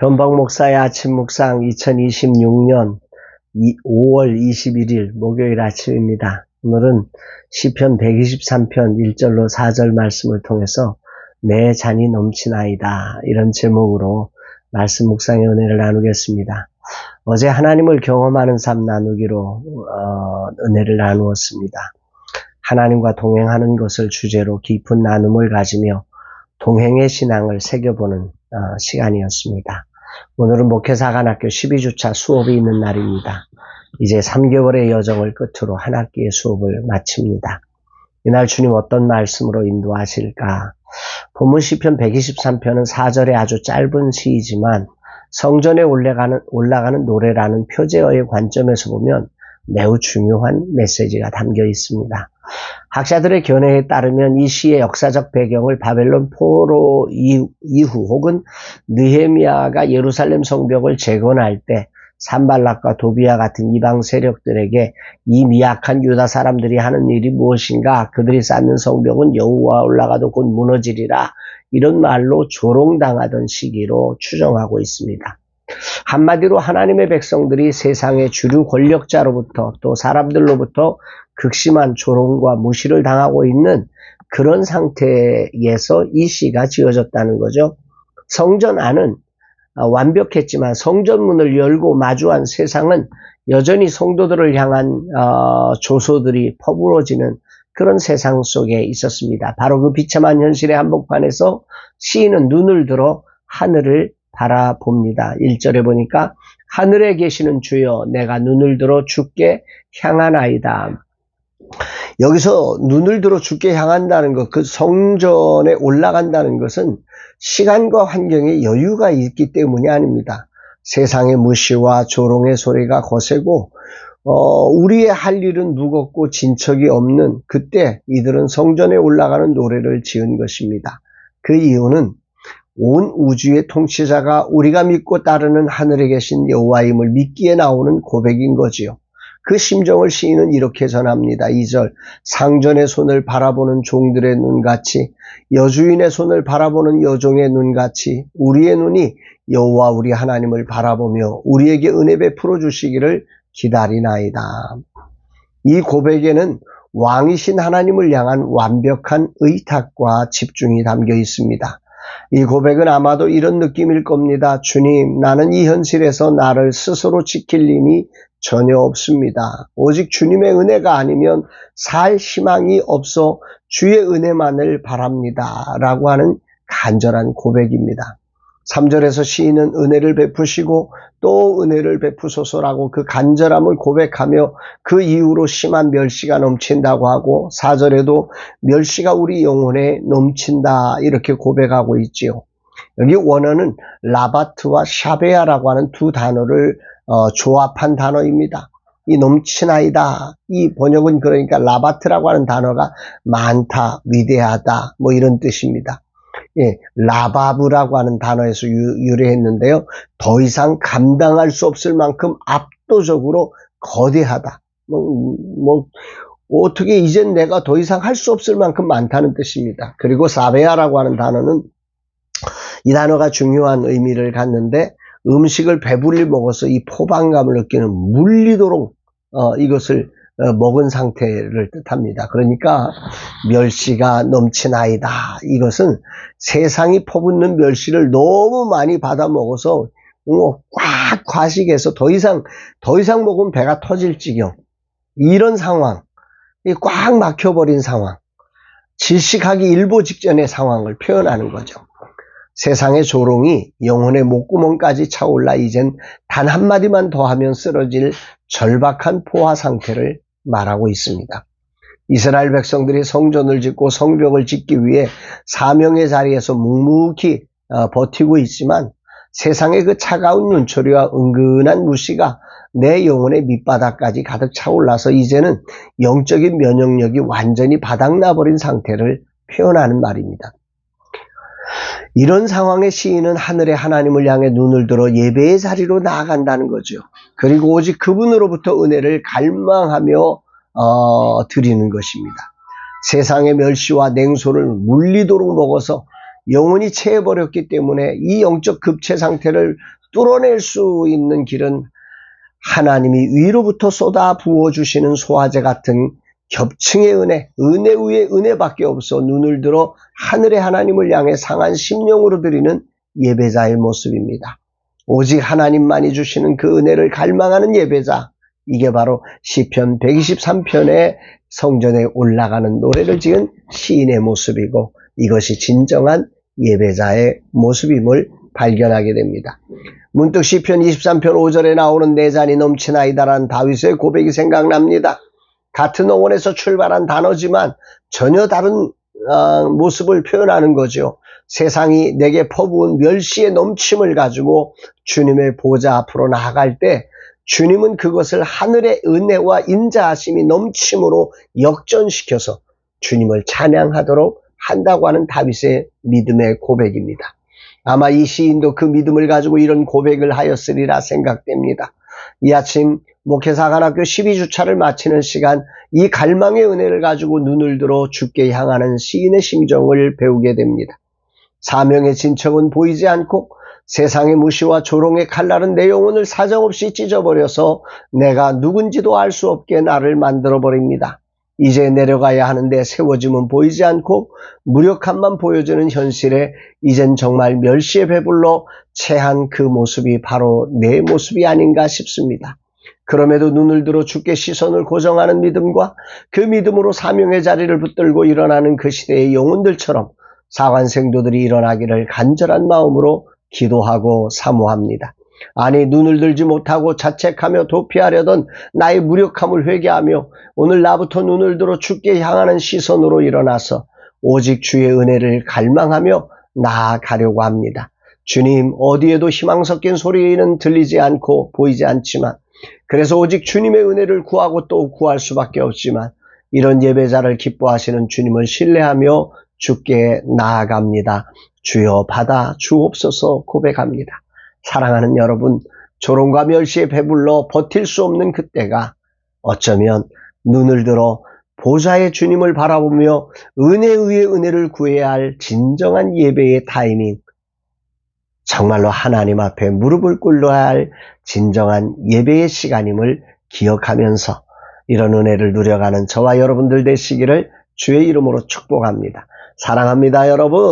변방 목사의 아침 묵상 2026년 5월 21일 목요일 아침입니다. 오늘은 시편 123편 1절로 4절 말씀을 통해서 내 잔이 넘치나이다, 이런 제목으로 말씀 묵상의 은혜를 나누겠습니다. 어제 하나님을 경험하는 삶 나누기로 은혜를 나누었습니다. 하나님과 동행하는 것을 주제로 깊은 나눔을 가지며 동행의 신앙을 새겨보는 시간이었습니다. 오늘은 목회사관학교 12주차 수업이 있는 날입니다. 이제 3개월의 여정을 끝으로 한 학기의 수업을 마칩니다. 이날 주님 어떤 말씀으로 인도하실까? 본문 시편 123편은 4절의 아주 짧은 시이지만 성전에 올라가는 노래라는 표제어의 관점에서 보면 매우 중요한 메시지가 담겨 있습니다. 학자들의 견해에 따르면 이 시의 역사적 배경을 바벨론 포로 이후 혹은 느헤미야가 예루살렘 성벽을 재건할 때 산발락과 도비아 같은 이방 세력들에게 이 미약한 유다 사람들이 하는 일이 무엇인가, 그들이 쌓는 성벽은 여호와 올라가도 곧 무너지리라, 이런 말로 조롱당하던 시기로 추정하고 있습니다. 한마디로 하나님의 백성들이 세상의 주류 권력자로부터 또 사람들로부터 극심한 조롱과 무시를 당하고 있는 그런 상태에서 이 시가 지어졌다는 거죠. 성전 안은 완벽했지만 성전문을 열고 마주한 세상은 여전히 성도들을 향한 조소들이 퍼부어지는 그런 세상 속에 있었습니다. 바로 그 비참한 현실의 한복판에서 시인은 눈을 들어 하늘을 바라봅니다. 1절에 보니까 하늘에 계시는 주여 내가 눈을 들어 주께 향하나이다. 여기서 눈을 들어 주께 향한다는 것, 그 성전에 올라간다는 것은 시간과 환경에 여유가 있기 때문이 아닙니다. 세상의 무시와 조롱의 소리가 거세고 우리의 할 일은 무겁고 진척이 없는 그때 이들은 성전에 올라가는 노래를 지은 것입니다. 그 이유는 온 우주의 통치자가 우리가 믿고 따르는 하늘에 계신 여호와임을 믿기에 나오는 고백인 거지요. 그 심정을 시인은 이렇게 전합니다. 2절, 상전의 손을 바라보는 종들의 눈같이, 여주인의 손을 바라보는 여종의 눈같이 우리의 눈이 여호와 우리 하나님을 바라보며 우리에게 은혜 베풀어 주시기를 기다리나이다. 이 고백에는 왕이신 하나님을 향한 완벽한 의탁과 집중이 담겨 있습니다. 이 고백은 아마도 이런 느낌일 겁니다. 주님, 나는 이 현실에서 나를 스스로 지킬 힘이 전혀 없습니다. 오직 주님의 은혜가 아니면 살 희망이 없어 주의 은혜만을 바랍니다. 라고 하는 간절한 고백입니다. 3절에서 시인은 은혜를 베푸시고 또 은혜를 베푸소서라고 그 간절함을 고백하며 그 이후로 심한 멸시가 넘친다고 하고 4절에도 멸시가 우리 영혼에 넘친다, 이렇게 고백하고 있지요. 여기 원어는 라바트와 샤베아라고 하는 두 단어를 조합한 단어입니다. 이 넘치나이다, 이 번역은 그러니까 라바트라고 하는 단어가 많다, 위대하다, 뭐 이런 뜻입니다. 예, 라바브라고 하는 단어에서 유래했는데요. 더 이상 감당할 수 없을 만큼 압도적으로 거대하다. 어떻게 이젠 내가 더 이상 할 수 없을 만큼 많다는 뜻입니다. 그리고 사베아라고 하는 단어는, 이 단어가 중요한 의미를 갖는데 음식을 배불리 먹어서 이 포만감을 느끼는 물리도록 이것을 먹은 상태를 뜻합니다. 그러니까 멸시가 넘치나이다, 이것은 세상이 퍼붓는 멸시를 너무 많이 받아 먹어서 꽉 과식해서 더 이상 먹으면 배가 터질 지경, 이런 상황, 꽉 막혀버린 상황, 질식하기 일보 직전의 상황을 표현하는 거죠. 세상의 조롱이 영혼의 목구멍까지 차올라 이젠 단 한마디만 더 하면 쓰러질 절박한 포화 상태를 말하고 있습니다. 이스라엘 백성들이 성전을 짓고 성벽을 짓기 위해 사명의 자리에서 묵묵히 버티고 있지만 세상의 그 차가운 눈초리와 은근한 무시가 내 영혼의 밑바닥까지 가득 차올라서 이제는 영적인 면역력이 완전히 바닥나버린 상태를 표현하는 말입니다. 이런 상황의 시인은 하늘의 하나님을 향해 눈을 들어 예배의 자리로 나아간다는 거죠. 그리고 오직 그분으로부터 은혜를 갈망하며 드리는 것입니다. 세상의 멸시와 냉소를 물리도록 먹어서 영원히 체해버렸기 때문에 이 영적 급체 상태를 뚫어낼 수 있는 길은 하나님이 위로부터 쏟아 부어주시는 소화제 같은 겹층의 은혜 위에 은혜밖에 없어 눈을 들어 하늘의 하나님을 향해 상한 심령으로 드리는 예배자의 모습입니다. 오직 하나님만이 주시는 그 은혜를 갈망하는 예배자, 이게 바로 시편 123편의 성전에 올라가는 노래를 지은 시인의 모습이고 이것이 진정한 예배자의 모습임을 발견하게 됩니다. 문득 시편 23편 5절에 나오는 내 잔이 넘치나이다라는 다윗의 고백이 생각납니다. 같은 어원에서 출발한 단어지만 전혀 다른 모습을 표현하는 거죠. 세상이 내게 퍼부은 멸시의 넘침을 가지고 주님의 보좌 앞으로 나아갈 때 주님은 그것을 하늘의 은혜와 인자하심이 넘침으로 역전시켜서 주님을 찬양하도록 한다고 하는 다윗의 믿음의 고백입니다. 아마 이 시인도 그 믿음을 가지고 이런 고백을 하였으리라 생각됩니다. 이 아침 목회사관학교 12주차를 마치는 시간, 이 갈망의 은혜를 가지고 눈을 들어 주께 향하는 시인의 심정을 배우게 됩니다. 사명의 진척은 보이지 않고 세상의 무시와 조롱의 칼날은 내 영혼을 사정없이 찢어버려서 내가 누군지도 알 수 없게 나를 만들어버립니다. 이제 내려가야 하는데 세워짐은 보이지 않고 무력함만 보여주는 현실에 이젠 정말 멸시에 배불러 체한 그 모습이 바로 내 모습이 아닌가 싶습니다. 그럼에도 눈을 들어 주께 시선을 고정하는 믿음과 그 믿음으로 사명의 자리를 붙들고 일어나는 그 시대의 영혼들처럼 사관생도들이 일어나기를 간절한 마음으로 기도하고 사모합니다. 아니, 눈을 들지 못하고 자책하며 도피하려던 나의 무력함을 회개하며 오늘 나부터 눈을 들어 주께 향하는 시선으로 일어나서 오직 주의 은혜를 갈망하며 나아가려고 합니다. 주님, 어디에도 희망 섞인 소리는 들리지 않고 보이지 않지만 그래서 오직 주님의 은혜를 구하고 또 구할 수밖에 없지만 이런 예배자를 기뻐하시는 주님을 신뢰하며 주께 나아갑니다. 주여 받아 주옵소서 고백합니다. 사랑하는 여러분, 조롱과 멸시에 배불러 버틸 수 없는 그때가 어쩌면 눈을 들어 보좌의 주님을 바라보며 은혜 위에 은혜를 구해야 할 진정한 예배의 타이밍, 정말로 하나님 앞에 무릎을 꿇어야 할 진정한 예배의 시간임을 기억하면서 이런 은혜를 누려가는 저와 여러분들 되시기를 주의 이름으로 축복합니다. 사랑합니다, 여러분.